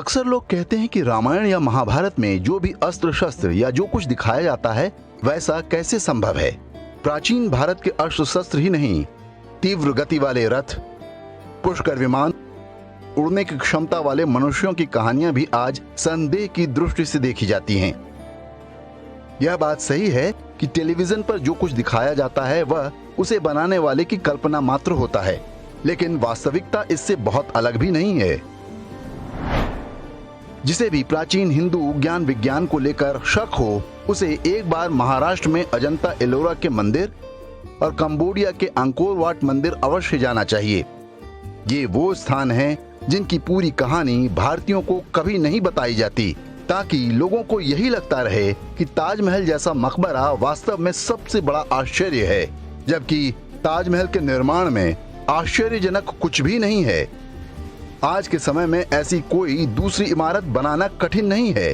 अक्सर लोग कहते हैं कि रामायण या महाभारत में जो भी अस्त्र शस्त्र या जो कुछ दिखाया जाता है वैसा कैसे संभव है। प्राचीन भारत के अस्त्र शस्त्र ही नहीं, तीव्र गति वाले रथ, पुष्कर विमान, उड़ने की क्षमता वाले मनुष्यों की कहानियां भी आज संदेह की दृष्टि से देखी जाती हैं। यह बात सही है कि टेलीविजन पर जो कुछ दिखाया जाता है वह उसे बनाने वाले की कल्पना मात्र होता है, लेकिन वास्तविकता इससे बहुत अलग भी नहीं है। जिसे भी प्राचीन हिंदू ज्ञान विज्ञान को लेकर शक हो, उसे एक बार महाराष्ट्र में अजंता एलोरा के मंदिर और कंबोडिया के अंकोर वाट मंदिर अवश्य जाना चाहिए। ये वो स्थान हैं जिनकी पूरी कहानी भारतीयों को कभी नहीं बताई जाती, ताकि लोगों को यही लगता रहे कि ताजमहल जैसा मकबरा वास्तव में सबसे बड़ा आश्चर्य है, जबकि ताजमहल के निर्माण में आश्चर्यजनक कुछ भी नहीं है। आज के समय में ऐसी कोई दूसरी इमारत बनाना कठिन नहीं है,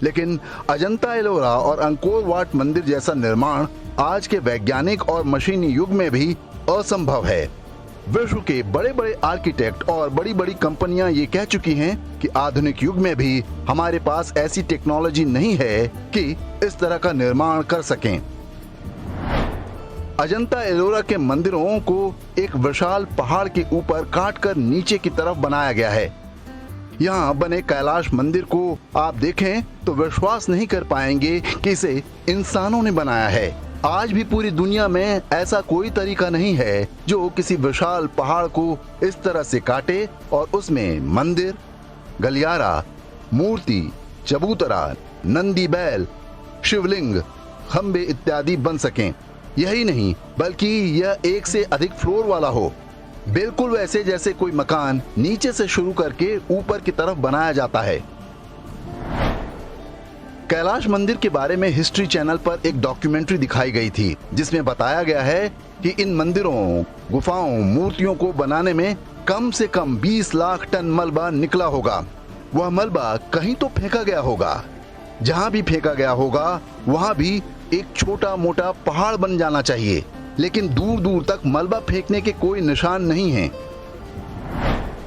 लेकिन अजंता एलोरा और अंकोर वाट मंदिर जैसा निर्माण आज के वैज्ञानिक और मशीनी युग में भी असंभव है। विश्व के बड़े बड़े आर्किटेक्ट और बड़ी बड़ी कंपनियां ये कह चुकी हैं कि आधुनिक युग में भी हमारे पास ऐसी टेक्नोलॉजी नहीं है कि इस तरह का निर्माण कर सकें। अजंता एलोरा के मंदिरों को एक विशाल पहाड़ के ऊपर काटकर नीचे की तरफ बनाया गया है। यहाँ बने कैलाश मंदिर को आप देखें तो विश्वास नहीं कर पाएंगे कि इसे इंसानों ने बनाया है। आज भी पूरी दुनिया में ऐसा कोई तरीका नहीं है जो किसी विशाल पहाड़ को इस तरह से काटे और उसमें मंदिर, गलियारा, मूर्ति, चबूतरा, नंदी बैल, शिवलिंग, खंबे इत्यादि बन सकें। यही नहीं बल्कि यह एक से अधिक फ्लोर वाला हो, बिल्कुल वैसे जैसे कोई मकान नीचे से शुरू करके ऊपर की तरफ बनाया जाता है। कैलाश मंदिर के बारे में हिस्ट्री चैनल पर एक डॉक्यूमेंट्री दिखाई गई थी, जिसमें बताया गया है कि इन मंदिरों, गुफाओं, मूर्तियों को बनाने में कम से कम 20 लाख टन मलबा निकला होगा। वह मलबा कहीं तो फेंका गया होगा, जहां भी फेंका गया होगा वहां भी एक छोटा मोटा पहाड़ बन जाना चाहिए, लेकिन दूर दूर तक मलबा फेंकने के कोई निशान नहीं है।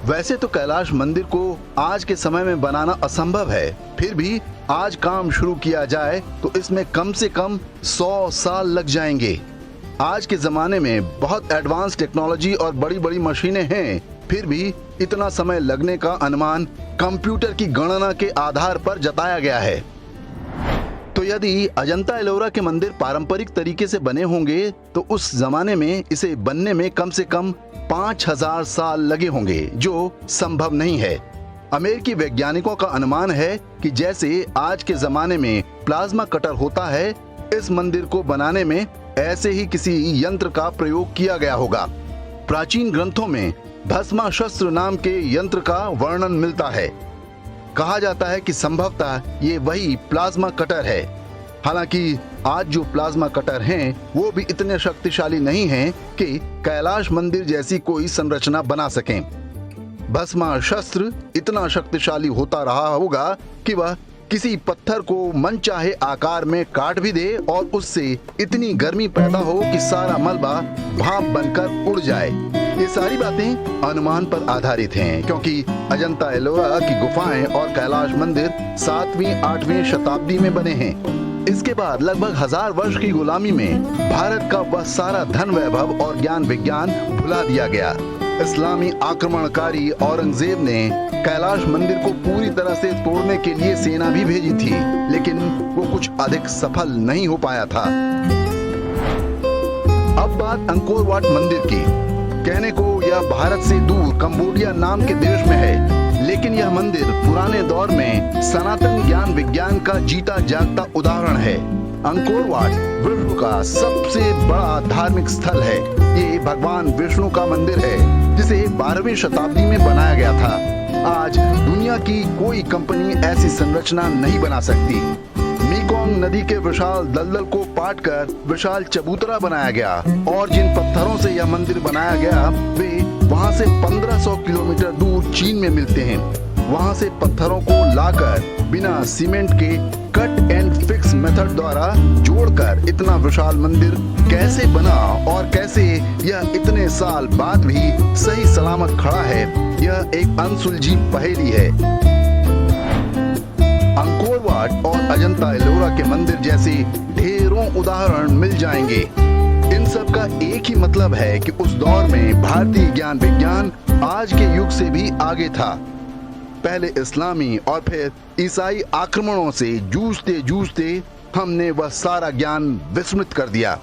वैसे तो कैलाश मंदिर को आज के समय में बनाना असंभव है, फिर भी आज काम शुरू किया जाए तो इसमें कम से कम 100 साल लग जाएंगे। आज के जमाने में बहुत एडवांस टेक्नोलॉजी और बड़ी बड़ी मशीनें हैं, फिर भी इतना समय लगने का अनुमान कंप्यूटर की गणना के आधार पर जताया गया है। तो यदि अजंता एलोरा के मंदिर पारंपरिक तरीके से बने होंगे तो उस जमाने में इसे बनने में कम से कम 5000 साल लगे होंगे, जो संभव नहीं है। अमेरिकी वैज्ञानिकों का अनुमान है कि जैसे आज के जमाने में प्लाज्मा कटर होता है, इस मंदिर को बनाने में ऐसे ही किसी यंत्र का प्रयोग किया गया होगा। प्राचीन ग्रंथों में भस्माशस्त्र नाम के यंत्र का वर्णन मिलता है। कहा जाता है कि संभवतः ये वही प्लाज्मा कटर है। हालांकि आज जो प्लाज्मा कटर हैं वो भी इतने शक्तिशाली नहीं हैं कि कैलाश मंदिर जैसी कोई संरचना बना सकें। भस्माशस्त्र इतना शक्तिशाली होता रहा होगा कि वह किसी पत्थर को मनचाहे आकार में काट भी दे और उससे इतनी गर्मी पैदा हो कि सारा मलबा भाप बनकर उड़ जाए। ये सारी बातें अनुमान पर आधारित हैं, क्योंकि अजंता एलोरा की गुफाएं और कैलाश मंदिर 7वीं 8वीं शताब्दी में बने हैं। इसके बाद लगभग 1000 वर्ष की गुलामी में भारत का वह सारा धन वैभव और ज्ञान विज्ञान भुला दिया गया। इस्लामी आक्रमणकारी औरंगजेब ने कैलाश मंदिर को पूरी तरह से तोड़ने के लिए सेना भी भेजी थी, लेकिन वो कुछ अधिक सफल नहीं हो पाया था। अब बात अंकोर वाट मंदिर की। कहने को यह भारत से दूर कंबोडिया नाम के देश में है, लेकिन यह मंदिर पुराने दौर में सनातन ज्ञान विज्ञान का जीता जागता उदाहरण है। अंकोर वाट विश्व का सबसे बड़ा धार्मिक स्थल है। ये भगवान विष्णु का मंदिर है, जिसे 12वीं शताब्दी में बनाया गया था। आज दुनिया की कोई कंपनी ऐसी संरचना नहीं बना सकती। मेकोंग नदी के विशाल दलदल को पाटकर विशाल चबूतरा बनाया गया, और जिन पत्थरों से यह मंदिर बनाया गया वे वहां से 1500 किलोमीटर दूर चीन में मिलते हैं। वहां से पत्थरों को लाकर बिना सीमेंट के कट एंड फिक्स मेथड द्वारा जोड़कर इतना विशाल मंदिर कैसे बना और कैसे यह इतने साल बाद भी सही सलामत खड़ा है, यह एक अनसुलझी पहेली है। अंकोर वाट और अजंता एलोरा के मंदिर जैसे ढेरों उदाहरण मिल जाएंगे। इन सब का एक ही मतलब है कि उस दौर में भारतीय ज्ञान विज्ञान आज के युग से भी आगे था। पहले इस्लामी और फिर ईसाई आक्रमणों से जूझते जूझते हमने वह सारा ज्ञान विस्मृत कर दिया।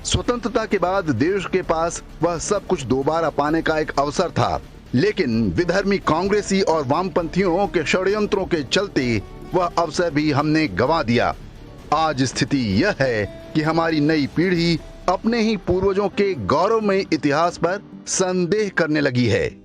स्वतंत्रता के बाद देश के पास वह सब कुछ दोबारा पाने का एक अवसर था, लेकिन विधर्मी कांग्रेसी और वामपंथियों के षड्यंत्रों के चलते वह अवसर भी हमने गंवा दिया। आज स्थिति यह है कि हमारी नई पीढ़ी अपने ही पूर्वजों के गौरवमयी इतिहास पर संदेह करने लगी है।